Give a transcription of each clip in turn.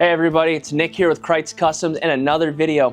Hey everybody, it's Nick here with Krietz Customs and another video.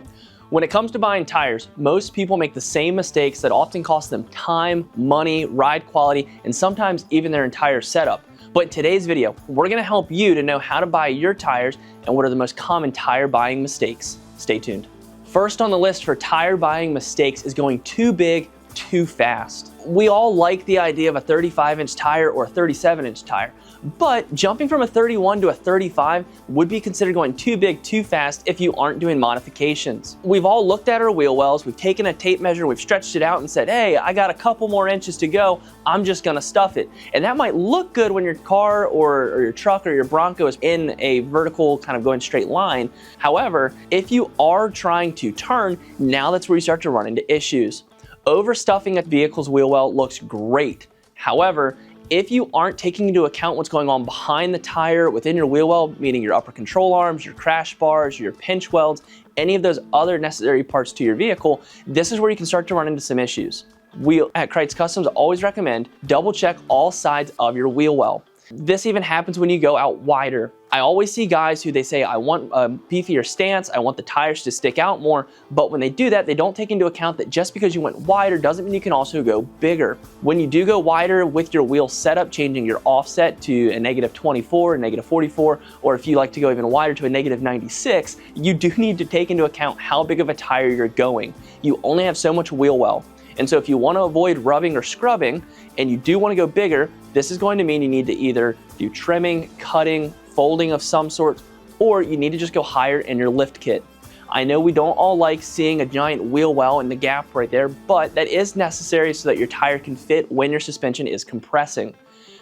When it comes to buying tires, most people make the same mistakes that often cost them time, money, ride quality, and sometimes even their entire setup. But in today's video, we're going to help you to know how to buy your tires and what are the most common tire buying mistakes. Stay tuned. First on the list for tire buying mistakes is going too big, too fast. We all like the idea of a 35-inch tire or a 37-inch tire, but jumping from a 31 to a 35 would be considered going too big, too fast if you aren't doing modifications. We've all looked at our wheel wells, we've taken a tape measure, we've stretched it out and said, hey, I got a couple more inches to go, I'm just gonna stuff it. And that might look good when your car or your truck or your Bronco is in a vertical kind of going straight line. However, if you are trying to turn, now that's where you start to run into issues. Overstuffing a vehicle's wheel well looks great. However, if you aren't taking into account what's going on behind the tire within your wheel well, meaning your upper control arms, your crash bars, your pinch welds, any of those other necessary parts to your vehicle, this is where you can start to run into some issues. We at Krietz Customs always recommend double check all sides of your wheel well. This even happens when you go out wider. I always see guys who they say, I want a beefier stance, I want the tires to stick out more, but when they do that, they don't take into account that just because you went wider doesn't mean you can also go bigger. When you do go wider with your wheel setup, changing your offset to a -24, a -44, or if you like to go even wider to a -96, you do need to take into account how big of a tire you're going. You only have so much wheel well. And so if you want to avoid rubbing or scrubbing and you do want to go bigger, this is going to mean you need to either do trimming, cutting, folding of some sort, or you need to just go higher in your lift kit. I know we don't all like seeing a giant wheel well in the gap right there, but that is necessary so that your tire can fit when your suspension is compressing.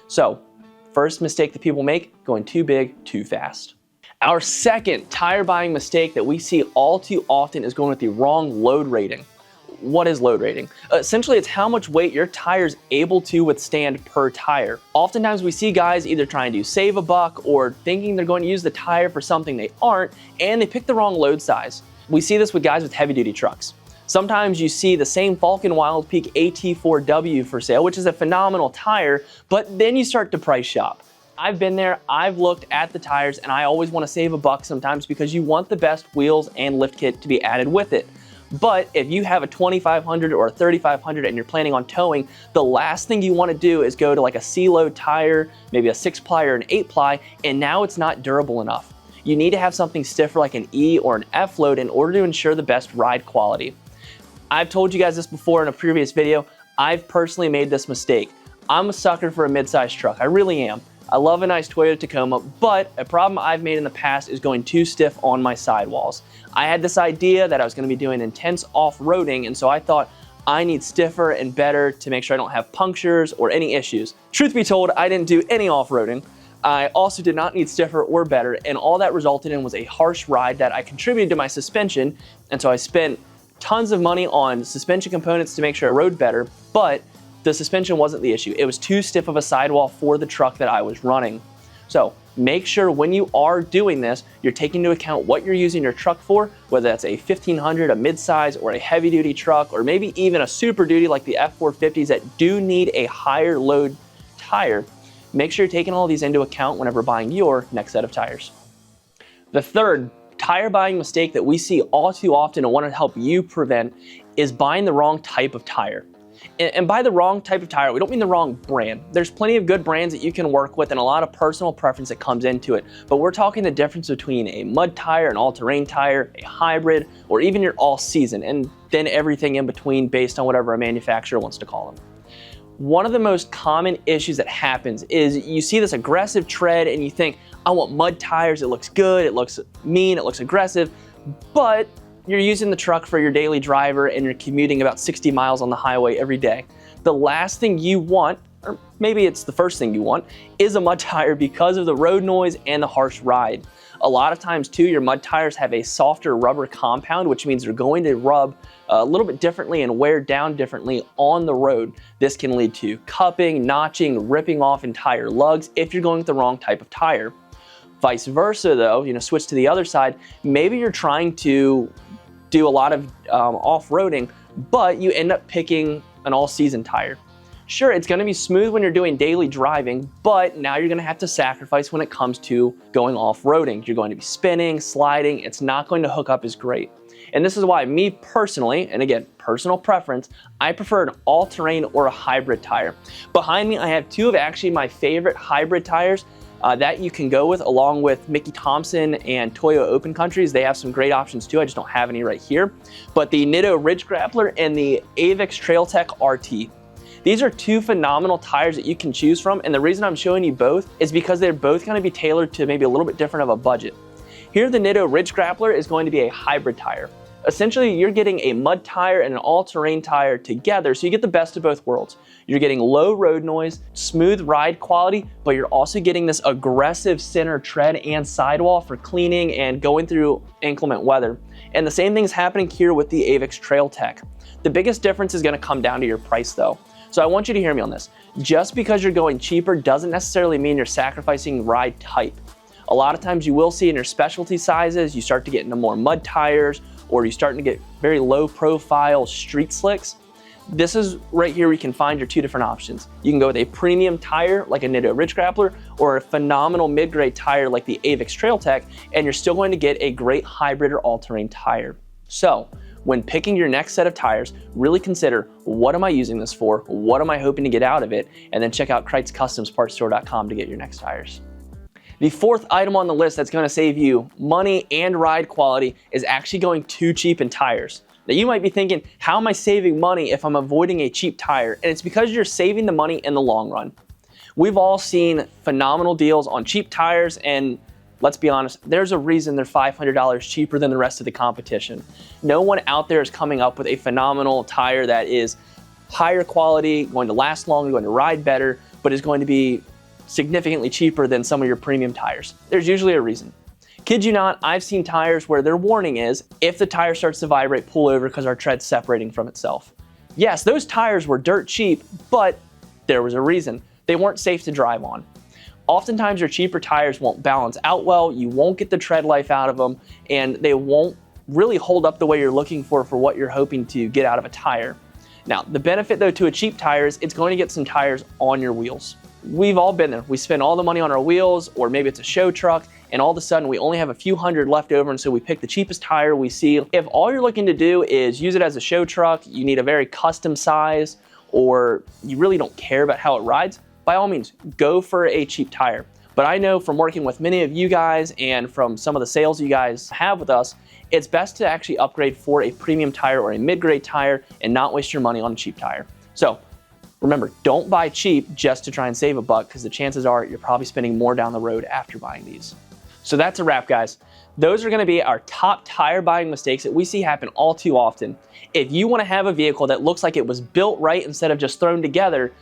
So, first mistake that people make, going too big, too fast. Our second tire buying mistake that we see all too often is going with the wrong load rating. What is load rating? Essentially, it's how much weight your tire is able to withstand per tire. Oftentimes we see guys either trying to save a buck or thinking they're going to use the tire for something they aren't, and they pick the wrong load size. We see this with guys with heavy duty trucks. Sometimes you see the same Falken Wild Peak AT4W for sale, which is a phenomenal tire, but then you start to price shop. I've been there, I've looked at the tires, and I always want to save a buck sometimes because you want the best wheels and lift kit to be added with it. But if you have a 2500 or a 3500 and you're planning on towing, the last thing you want to do is go to like a C-load tire, maybe a 6-ply or an 8-ply, and now it's not durable enough. You need to have something stiffer like an E or an F-load in order to ensure the best ride quality. I've told you guys this before in a previous video. I've personally made this mistake. I'm a sucker for a mid-size truck. I really am. I love a nice Toyota Tacoma, but a problem I've made in the past is going too stiff on my sidewalls. I had this idea that I was going to be doing intense off-roading, and so I thought I need stiffer and better to make sure I don't have punctures or any issues. Truth be told, I didn't do any off-roading. I also did not need stiffer or better, and all that resulted in was a harsh ride that I contributed to my suspension, and so I spent tons of money on suspension components to make sure it rode better, but the suspension wasn't the issue. It was too stiff of a sidewall for the truck that I was running. So make sure when you are doing this, you're taking into account what you're using your truck for, whether that's a 1500, a midsize, or a heavy duty truck, or maybe even a super duty like the F450s that do need a higher load tire. Make sure you're taking all these into account whenever buying your next set of tires. The third tire buying mistake that we see all too often and want to help you prevent is buying the wrong type of tire. And by the wrong type of tire, we don't mean the wrong brand. There's plenty of good brands that you can work with and a lot of personal preference that comes into it. But we're talking the difference between a mud tire, an all-terrain tire, a hybrid, or even your all-season, and then everything in between based on whatever a manufacturer wants to call them. One of the most common issues that happens is you see this aggressive tread and you think, I want mud tires, it looks good, it looks mean, it looks aggressive, but you're using the truck for your daily driver and you're commuting about 60 miles on the highway every day. The last thing you want, or maybe it's the first thing you want, is a mud tire because of the road noise and the harsh ride. A lot of times too, your mud tires have a softer rubber compound, which means they're going to rub a little bit differently and wear down differently on the road. This can lead to cupping, notching, ripping off entire lugs if you're going with the wrong type of tire. Vice versa though, switch to the other side, maybe you're trying to do a lot of off-roading, but you end up picking an all-season tire. Sure, it's going to be smooth when you're doing daily driving, but now you're going to have to sacrifice when it comes to going off-roading. You're going to be spinning, sliding. It's not going to hook up as great. And this is why me personally, and again, personal preference, I prefer an all-terrain or a hybrid tire. Behind me, I have two of actually my favorite hybrid tires that you can go with, along with Mickey Thompson and Toyo Open Countries. They have some great options too. I just don't have any right here. But the Nitto Ridge Grappler and the Avix Trail Tech RT. These are two phenomenal tires that you can choose from, and the reason I'm showing you both is because they're both going to be tailored to maybe a little bit different of a budget. Here, the Nitto Ridge Grappler is going to be a hybrid tire. Essentially, you're getting a mud tire and an all-terrain tire together, so you get the best of both worlds. You're getting low road noise, smooth ride quality, but you're also getting this aggressive center tread and sidewall for cleaning and going through inclement weather. And the same thing is happening here with the Avix Trail Tech. The biggest difference is going to come down to your price though. So I want you to hear me on this. Just because you're going cheaper doesn't necessarily mean you're sacrificing ride type. A lot of times you will see in your specialty sizes, you start to get into more mud tires, or you're starting to get very low profile street slicks. This is right here where you can find your two different options. You can go with a premium tire like a Nitto Ridge Grappler, or a phenomenal mid-grade tire like the Avix Trail Tech, and you're still going to get a great hybrid or all-terrain tire. So when picking your next set of tires, really consider, what am I using this for? What am I hoping to get out of it? And then check out KreitzCustomsPartsStore.com to get your next tires. The fourth item on the list that's going to save you money and ride quality is actually going too cheap in tires. Now you might be thinking, how am I saving money if I'm avoiding a cheap tire? And it's because you're saving the money in the long run. We've all seen phenomenal deals on cheap tires, and let's be honest, there's a reason they're $500 cheaper than the rest of the competition. No one out there is coming up with a phenomenal tire that is higher quality, going to last longer, going to ride better, but is going to be significantly cheaper than some of your premium tires. There's usually a reason. Kid you not, I've seen tires where their warning is, if the tire starts to vibrate, pull over because our tread's separating from itself. Yes, those tires were dirt cheap, but there was a reason. They weren't safe to drive on. Oftentimes your cheaper tires won't balance out well, you won't get the tread life out of them, and they won't really hold up the way you're looking for what you're hoping to get out of a tire. Now, the benefit though to a cheap tire is it's going to get some tires on your wheels. We've all been there. We spend all the money on our wheels, or maybe it's a show truck, and all of a sudden we only have a few hundred left over, and so we pick the cheapest tire we see. If all you're looking to do is use it as a show truck, you need a very custom size, or you really don't care about how it rides, by all means, go for a cheap tire. But I know from working with many of you guys and from some of the sales you guys have with us, it's best to actually upgrade for a premium tire or a mid-grade tire and not waste your money on a cheap tire. So remember, don't buy cheap just to try and save a buck, because the chances are you're probably spending more down the road after buying these. So that's a wrap, guys. Those are going to be our top tire buying mistakes that we see happen all too often. If you want to have a vehicle that looks like it was built right instead of just thrown together,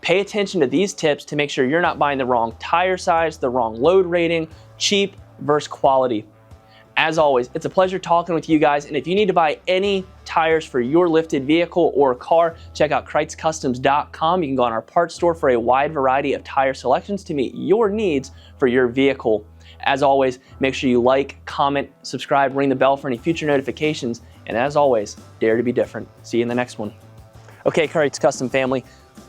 pay attention to these tips to make sure you're not buying the wrong tire size, the wrong load rating, cheap versus quality. As always, it's a pleasure talking with you guys, and if you need to buy any tires for your lifted vehicle or car, check out KreitzCustoms.com. You can go on our parts store for a wide variety of tire selections to meet your needs for your vehicle. As always, make sure you like, comment, subscribe, ring the bell for any future notifications, and as always, dare to be different. See you in the next one. Okay, Krietz Custom family,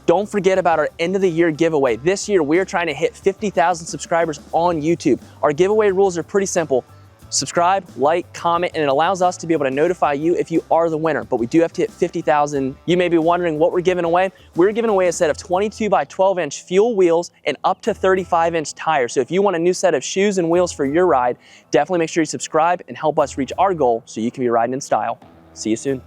don't forget about our end of the year giveaway. This year, we're trying to hit 50,000 subscribers on YouTube. Our giveaway rules are pretty simple. Subscribe, like, comment, and it allows us to be able to notify you if you are the winner. But we do have to hit 50,000. You may be wondering what we're giving away. We're giving away a set of 22 by 12 inch fuel wheels and up to 35 inch tires. So if you want a new set of shoes and wheels for your ride, definitely make sure you subscribe and help us reach our goal so you can be riding in style. See you soon.